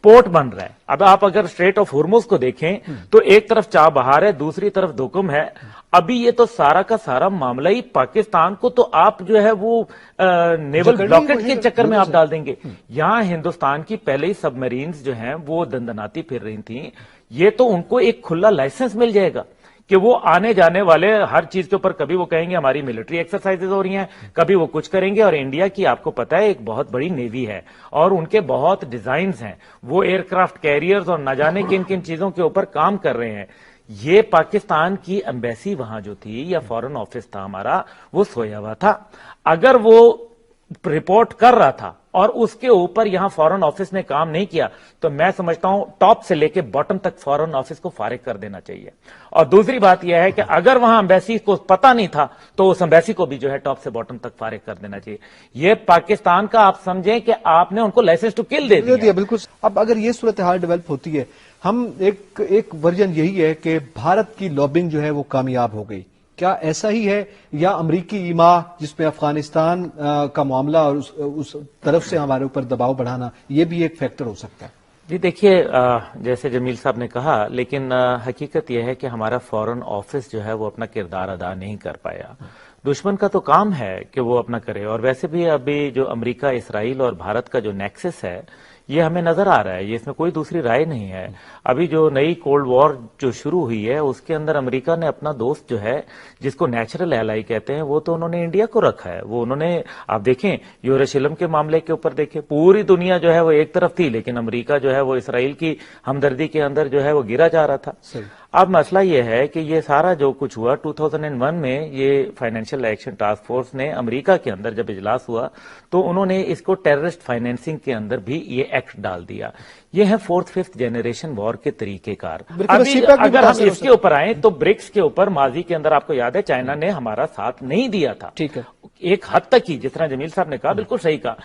Port बन रहा है। अब आप अगर स्ट्रेट ऑफ हॉर्मुज को देखें तो एक तरफ चाबहार है, दूसरी तरफ दुकुम है। अभी ये तो सारा का सारा मामला ही पाकिस्तान को तो आप जो है वो नेवल ब्लॉकेट के चक्कर में आप डाल देंगे। यहां हिंदुस्तान की पहले ही सबमरीन्स जो हैं वो दंदनाती फिर रही थी, ये तो उनको एक खुला लाइसेंस मिल जाएगा कि वो आने जाने वाले हर चीज के ऊपर कभी वो कहेंगे हमारी मिलिट्री एक्सरसाइजेज हो रही हैं, कभी वो कुछ करेंगे। और इंडिया की आपको पता है एक बहुत बड़ी नेवी है और उनके बहुत डिजाइन्स हैं, वो एयरक्राफ्ट कैरियर्स और न जाने किन किन चीजों के ऊपर काम कर रहे हैं। ये पाकिस्तान की एम्बेसी वहां जो थी या फॉरेन ऑफिस था हमारा, वो सोया हुआ था। अगर वो रिपोर्ट कर रहा था और उसके ऊपर यहां फॉरेन ऑफिस ने काम नहीं किया, तो मैं समझता हूं टॉप से लेके बॉटम तक फॉरेन ऑफिस को फारिग कर देना चाहिए। और दूसरी बात यह है कि अगर वहां एम्बेसी को पता नहीं था तो उस एम्बेसी को भी जो है टॉप से बॉटम तक फारिग कर देना चाहिए। यह पाकिस्तान का आप समझें कि आपने उनको लाइसेंस टू किल दे दिया। बिल्कुल। अब अगर ये सूरत हाल डेवलप होती है, हम एक वर्जन यही है कि भारत की लॉबिंग जो है वो कामयाब हो गई, क्या ऐसा ही है, या अमरीकी ईमा जिसमें अफगानिस्तान का मामला और उस तरफ से हमारे ऊपर दबाव बढ़ाना, ये भी एक फैक्टर हो सकता है? जी देखिए, जैसे जमील साहब ने कहा, लेकिन हकीकत यह है कि हमारा फॉरेन ऑफिस जो है वो अपना किरदार अदा नहीं कर पाया। दुश्मन का तो काम है कि वो अपना करे। और वैसे भी अभी जो अमेरिका, इसराइल और भारत का जो नेक्सस है ये हमें नजर आ रहा है, ये इसमें कोई दूसरी राय नहीं है। अभी जो नई कोल्ड वॉर जो शुरू हुई है उसके अंदर अमेरिका ने अपना दोस्त जो है जिसको नेचुरल एलाई कहते हैं वो तो उन्होंने इंडिया को रखा है। वो उन्होंने, आप देखें यरूशलेम के मामले के ऊपर देखें, पूरी दुनिया जो है वो एक तरफ थी लेकिन अमेरिका जो है वो इसराइल की हमदर्दी के अंदर जो है वो गिरा जा रहा था। अब मसला ये है कि ये सारा जो कुछ हुआ 2001 में, ये फाइनेंशियल एक्शन टास्क फोर्स ने अमेरिका के अंदर जब इजलास हुआ तो उन्होंने इसको टेररिस्ट फाइनेंसिंग के अंदर भी ये एक्ट डाल दिया। ये है 4th 5th जनरेशन वॉर के तरीकेकार। अभी अगर हम इसके ऊपर आए तो ब्रिक्स के ऊपर माजी के अंदर आपको याद है चाइना ने हमारा साथ नहीं दिया था, ठीक है, एक हद तक ही, जिस तरह जमील साहब ने कहा बिल्कुल सही कहा।